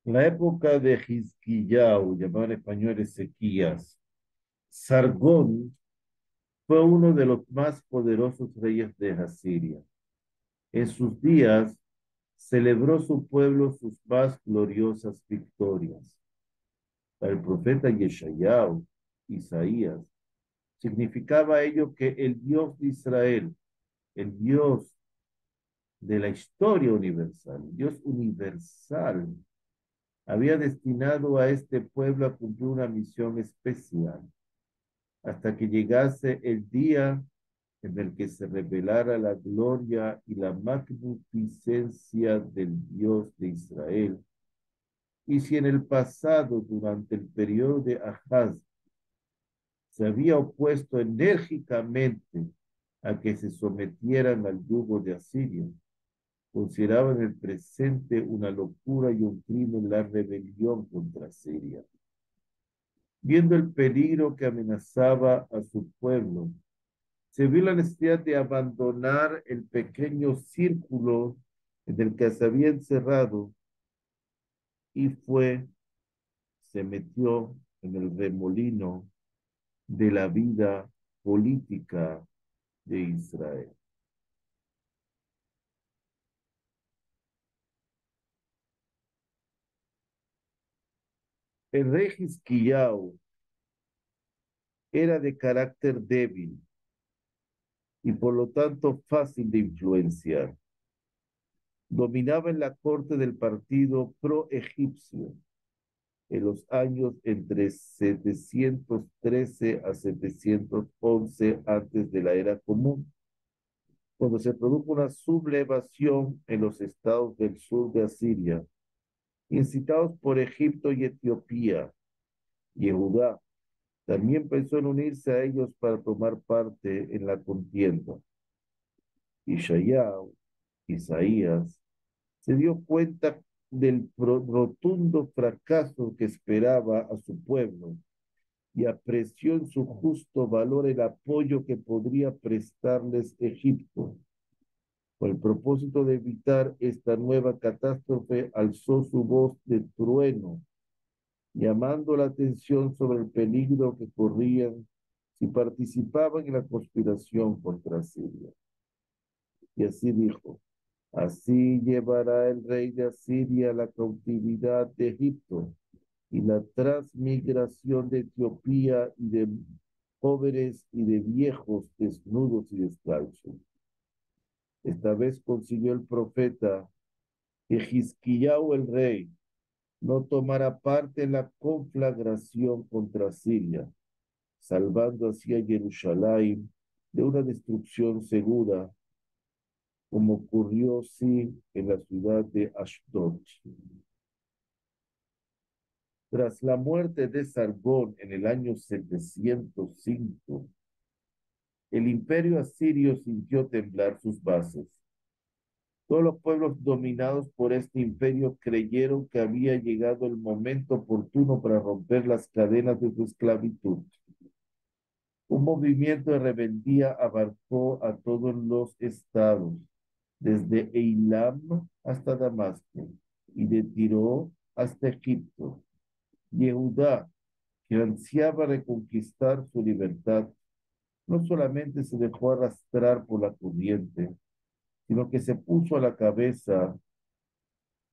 En la época de Xisquiyau, llamado en español Ezequías, Sargón fue uno de los más poderosos reyes de Asiria. En sus días celebró su pueblo sus más gloriosas victorias. Para el profeta Yeshayahu, Isaías, significaba ello que el Dios de Israel, el Dios de la historia universal, el Dios universal, había destinado a este pueblo a cumplir una misión especial hasta que llegase el día en el que se revelara la gloria y la magnificencia del Dios de Israel. Y si en el pasado, durante el periodo de Ahaz, se había opuesto enérgicamente a que se sometieran al yugo de Asiria, consideraba en el presente una locura y un crimen la rebelión contra Asiria. Viendo el peligro que amenazaba a su pueblo, se vio la necesidad de abandonar el pequeño círculo en el que se había encerrado y se metió en el remolino de la vida política de Israel. El rey Hizquiyao era de carácter débil y por lo tanto fácil de influenciar. Dominaba en la corte del partido pro-egipcio en los años entre 713 a 711 antes de la era común, cuando se produjo una sublevación en los estados del sur de Asiria, incitados por Egipto y Etiopía. Yehudá también pensó en unirse a ellos para tomar parte en la contienda. Ishayahu, Isaías, se dio cuenta del rotundo fracaso que esperaba a su pueblo y apreció en su justo valor el apoyo que podría prestarles Egipto. Con el propósito de evitar esta nueva catástrofe, alzó su voz de trueno, llamando la atención sobre el peligro que corrían si participaban en la conspiración contra Siria. Y así dijo: así llevará el rey de Asiria la cautividad de Egipto y la transmigración de Etiopía y de jóvenes y de viejos desnudos y descalzos. Esta vez consiguió el profeta que Hizquiyau el rey no tomara parte en la conflagración contra Siria, salvando así a Jerusalén de una destrucción segura, como ocurrió sí en la ciudad de Ashdod. Tras la muerte de Sargón en el año 705, el imperio asirio sintió temblar sus bases. Todos los pueblos dominados por este imperio creyeron que había llegado el momento oportuno para romper las cadenas de su esclavitud. Un movimiento de rebeldía abarcó a todos los estados, desde Eilam hasta Damasco, y de Tiro hasta Egipto. Yehudá, que ansiaba reconquistar su libertad, no solamente se dejó arrastrar por la corriente, sino que se puso a la cabeza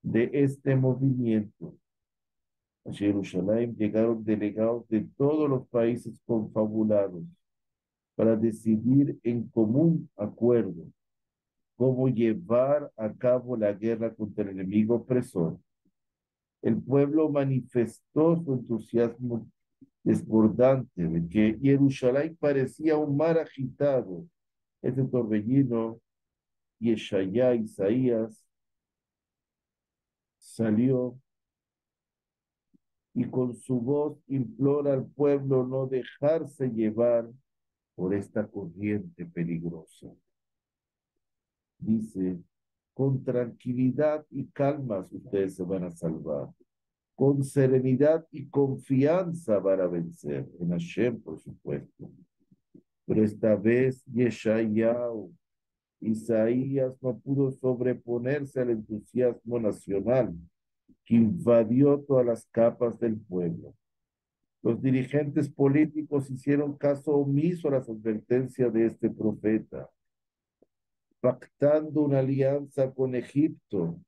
de este movimiento. A Jerusalén llegaron delegados de todos los países confabulados para decidir en común acuerdo cómo llevar a cabo la guerra contra el enemigo opresor. El pueblo manifestó su entusiasmo desbordante de que Jerusalén parecía un mar agitado. Este torbellino, Yeshayá, Isaías, salió y con su voz implora al pueblo no dejarse llevar por esta corriente peligrosa. Dice: con tranquilidad y calmas ustedes se van a salvar. Con serenidad y confianza van a vencer. En Hashem, por supuesto. Pero esta vez Yeshayahu, Isaías, no pudo sobreponerse al entusiasmo nacional que invadió todas las capas del pueblo. Los dirigentes políticos hicieron caso omiso a las advertencias de este profeta, pactando una alianza con Egipto,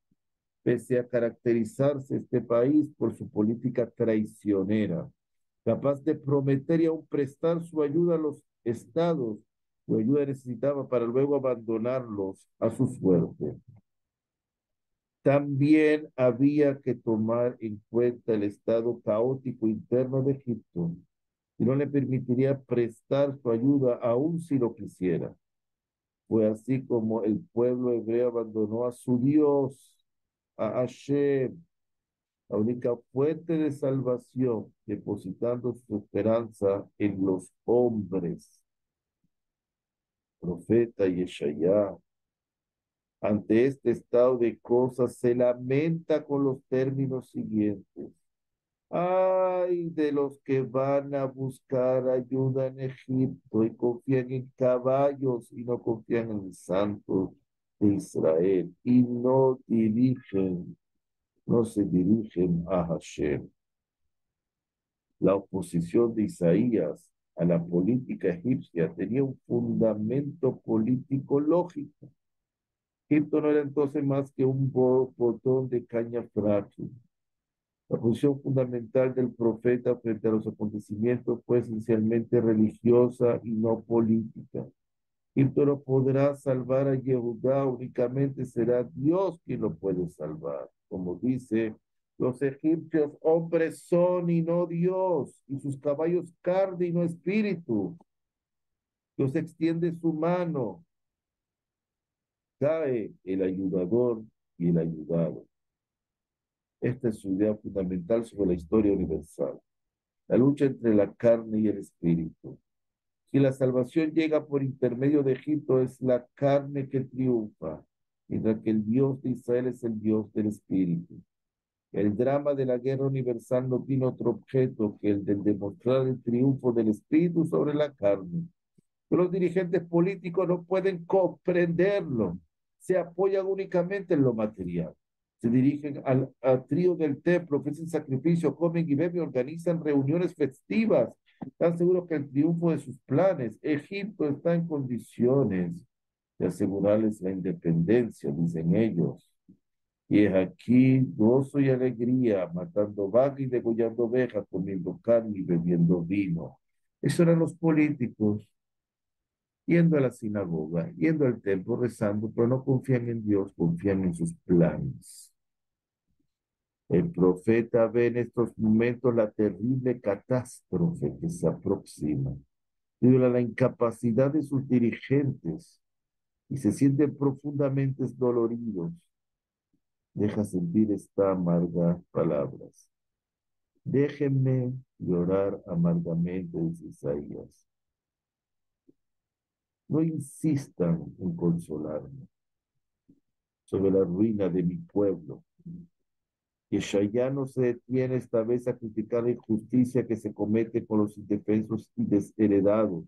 pese a caracterizarse este país por su política traicionera, capaz de prometer y aún prestar su ayuda a los estados cuya ayuda necesitaba para luego abandonarlos a su suerte. También había que tomar en cuenta el estado caótico interno de Egipto, y no le permitiría prestar su ayuda aun si lo quisiera. Fue así como el pueblo hebreo abandonó a su Dios, a Hashem, la única fuente de salvación, depositando su esperanza en los hombres. Profeta Yeshayá, ante este estado de cosas, se lamenta con los términos siguientes. Ay de los que van a buscar ayuda en Egipto y confían en caballos y no confían en el Santo de Israel y no se dirigen a Hashem. La oposición de Isaías a la política egipcia tenía un fundamento político lógico. Egipto no era entonces más que un botón de caña frágil. La posición fundamental del profeta frente a los acontecimientos fue esencialmente religiosa y no política. Egipto no podrá salvar a Yehudá, únicamente será Dios quien lo puede salvar. Como dice, los egipcios hombres son y no Dios, y sus caballos carne y no espíritu. Dios extiende su mano, cae el ayudador y el ayudado. Esta es su idea fundamental sobre la historia universal. La lucha entre la carne y el espíritu. Si la salvación llega por intermedio de Egipto, es la carne que triunfa, mientras que el Dios de Israel es el Dios del espíritu. El drama de la guerra universal no tiene otro objeto que el de demostrar el triunfo del espíritu sobre la carne. Pero los dirigentes políticos no pueden comprenderlo. Se apoyan únicamente en lo material. Se dirigen al trío del templo, ofrecen sacrificio, comen y beben, organizan reuniones festivas. Están seguros que el triunfo de sus planes, Egipto está en condiciones de asegurarles la independencia, dicen ellos. Y es aquí gozo y alegría, matando vacas y degollando ovejas, comiendo carne y bebiendo vino. Eso eran los políticos, yendo a la sinagoga, yendo al templo, rezando, pero no confían en Dios, confían en sus planes. El profeta ve en estos momentos la terrible catástrofe que se aproxima, debido a la incapacidad de sus dirigentes, y se sienten profundamente doloridos. Deja sentir esta amarga palabras. Déjenme llorar amargamente, dice Isaías. No insistan en consolarme sobre la ruina de mi pueblo. Yeshayá no se detiene esta vez a criticar la injusticia que se comete con los indefensos y desheredados,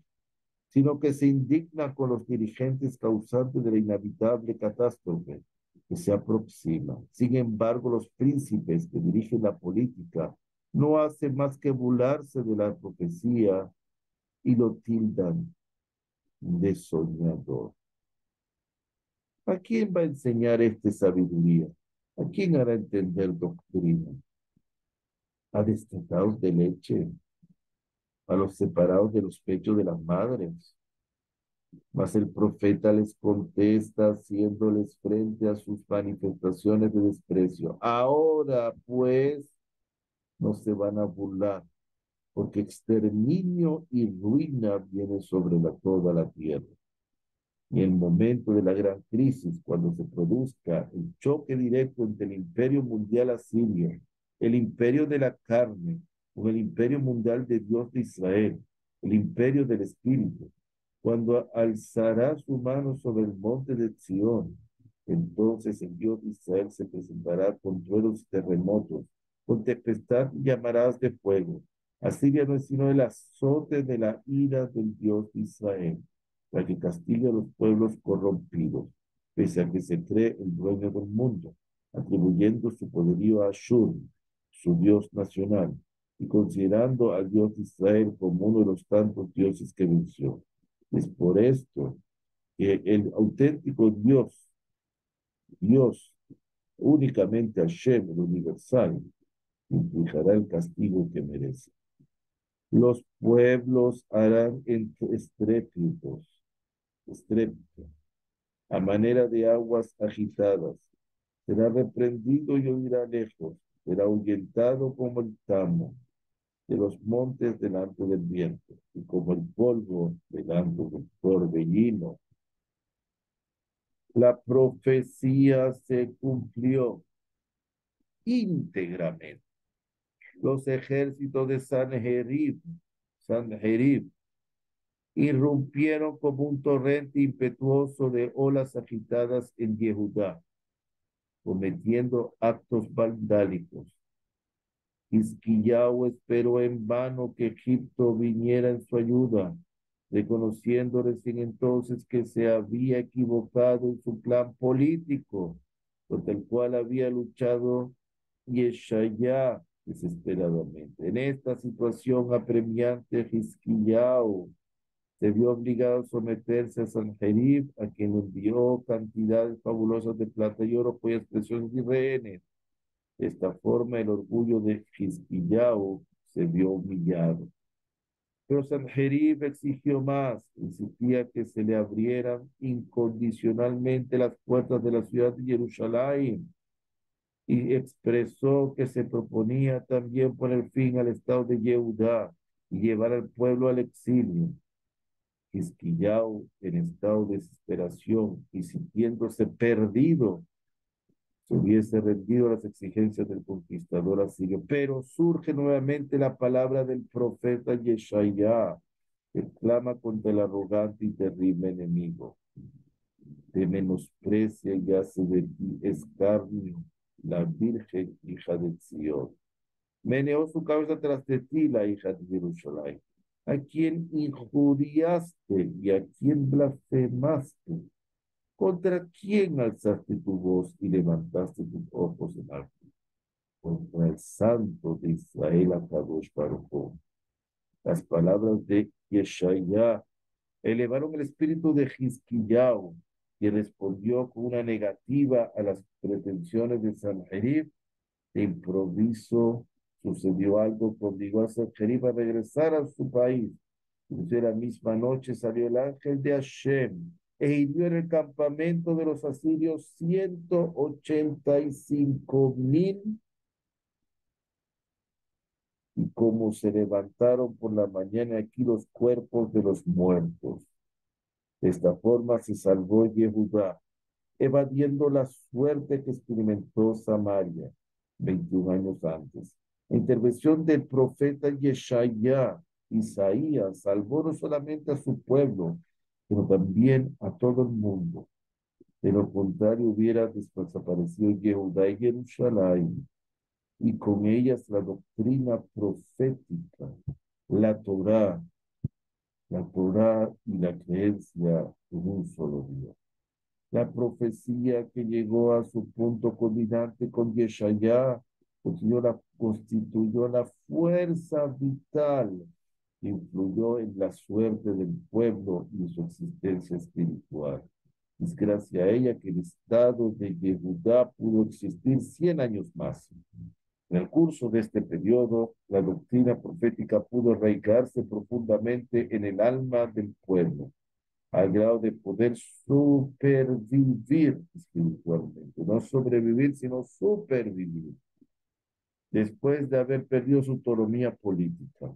sino que se indigna con los dirigentes causantes de la inevitable catástrofe que se aproxima. Sin embargo, los príncipes que dirigen la política no hacen más que burlarse de la profecía y lo tildan de soñador. ¿A quién va a enseñar esta sabiduría? ¿A quién hará entender doctrina? ¿A destetados de leche? ¿A los separados de los pechos de las madres? Mas el profeta les contesta haciéndoles frente a sus manifestaciones de desprecio. Ahora pues no se van a burlar, porque exterminio y ruina viene sobre toda la tierra. Y en el momento de la gran crisis, cuando se produzca el choque directo entre el imperio mundial asirio, el imperio de la carne, con el imperio mundial de Dios de Israel, el imperio del espíritu, cuando alzará su mano sobre el monte de Sión, entonces el Dios de Israel se presentará con truenos y terremotos, con tempestad y llamadas de fuego. Asiria no es sino el azote de la ira del Dios de Israel, para que castigue a los pueblos corrompidos, pese a que se cree el dueño del mundo. atribuyendo su poderío a Ashur, su dios nacional, y considerando al Dios de Israel como uno de los tantos dioses que venció. Es por esto que el auténtico Dios, únicamente Hashem, el universal, infligirá el castigo que merece. Los pueblos harán estrépito, a manera de aguas agitadas. Será reprendido y huirá lejos, será ahuyentado como el tamo de los montes delante del viento, y como el polvo delante del torbellino. La profecía se cumplió íntegramente. Los ejércitos de Sanherib irrumpieron como un torrente impetuoso de olas agitadas en Yehudá, cometiendo actos vandálicos. Hizquiyao esperó en vano que Egipto viniera en su ayuda, reconociendo recién entonces que se había equivocado en su plan político, contra el cual había luchado Yeshaya desesperadamente. En esta situación apremiante, Hizquiyao se vio obligado a someterse a Sanjerib, a quien le envió cantidades fabulosas de plata y oro, cuyas presiones y rehenes. De esta forma, el orgullo de Hizquiyao se vio humillado. Pero Sanjerib exigió más, exigía que se le abrieran incondicionalmente las puertas de la ciudad de Jerusalén y expresó que se proponía también poner fin al estado de Yehudá y llevar al pueblo al exilio. Hizquiyao, en estado de desesperación y sintiéndose perdido, se hubiese rendido a las exigencias del conquistador asirio. Pero surge nuevamente la palabra del profeta Yeshaya, que clama contra el arrogante y terrible enemigo. Te menosprecia y hace de ti escarnio la Virgen hija de Sion. Meneó su cabeza tras de ti, la hija de Jerusalén, a quien injuriaste y a quien blasfemaste. ¿Contra quién alzaste tu voz y levantaste tus ojos en alto? Contra el Santo de Israel, Akadosh Baruj Hu. Las palabras de Yeshaya elevaron el espíritu de Hizquiyao, y respondió con una negativa a las pretensiones de Sanjerib. De improviso sucedió algo que obligó a Sanjerib a regresar a su país. Desde la misma noche salió el ángel de Hashem e hirió en el campamento de los asirios 185,000, y como se levantaron por la mañana aquí los cuerpos de los muertos. De esta forma se salvó Yehudá, evadiendo la suerte que experimentó Samaria 21 años antes. La intervención del profeta Yeshaya, Isaías, salvó no solamente a su pueblo, pero también a todo el mundo. De lo contrario, hubiera desaparecido Yehudá y Jerusalén, y con ellas la doctrina profética, la Torá, y la creencia en un solo Dios. La profecía que llegó a su punto culminante con Yeshaya constituyó la fuerza vital que influyó en la suerte del pueblo y su existencia espiritual. Es gracias a ella que el estado de Yehudá pudo existir 100 años más. En el curso de este periodo, la doctrina profética pudo arraigarse profundamente en el alma del pueblo, al grado de poder supervivir espiritualmente, no sobrevivir, sino supervivir, después de haber perdido su autonomía política.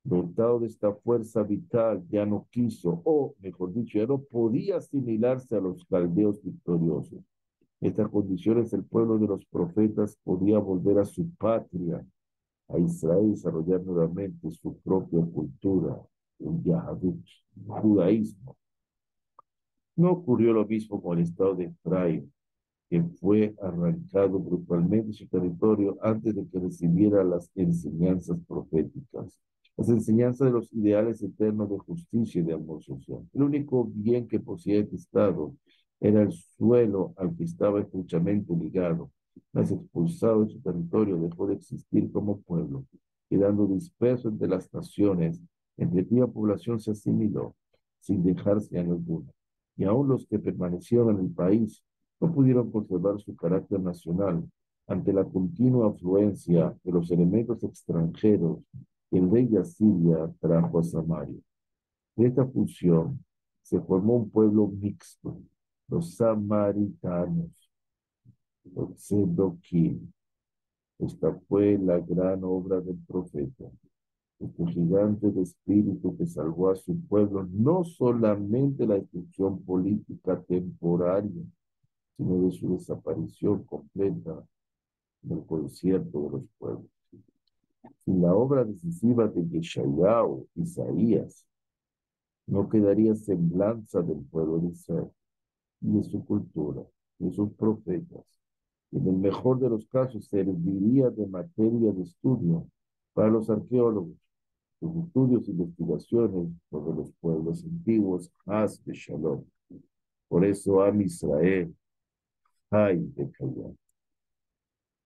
Dotado de esta fuerza vital, ya no quiso, o mejor dicho, ya no podía asimilarse a los caldeos victoriosos. En estas condiciones, el pueblo de los profetas podía volver a su patria, a Israel, y desarrollar nuevamente su propia cultura, el Yahadut, el judaísmo. No ocurrió lo mismo con el estado de Efraín, que fue arrancado brutalmente de su territorio antes de que recibiera las enseñanzas proféticas, las enseñanzas de los ideales eternos de justicia y de amor social. El único bien que poseía este estado era el suelo al que estaba estrechamente ligado, mas expulsado de su territorio, dejó de existir como pueblo, quedando disperso entre las naciones, entre cuya población se asimiló, sin dejarse en alguno. Y aun los que permanecieron en el país no pudieron conservar su carácter nacional ante la continua afluencia de los elementos extranjeros que el rey de Asiria trajo a Samaria. De esta fusión se formó un pueblo mixto, los samaritanos, los Sedoquim. Esta fue la gran obra del profeta, este gigante de espíritu que salvó a su pueblo no solamente la destrucción política temporaria, sino de su desaparición completa en el concierto de los pueblos. Sin la obra decisiva de Yeshayahu, Isaías, no quedaría semblanza del pueblo de Israel, ni de su cultura, ni de sus profetas. En el mejor de los casos, serviría de materia de estudio para los arqueólogos, sus estudios e investigaciones sobre los pueblos antiguos, haz de Shalom. Por eso, Am Israel, hay de callar.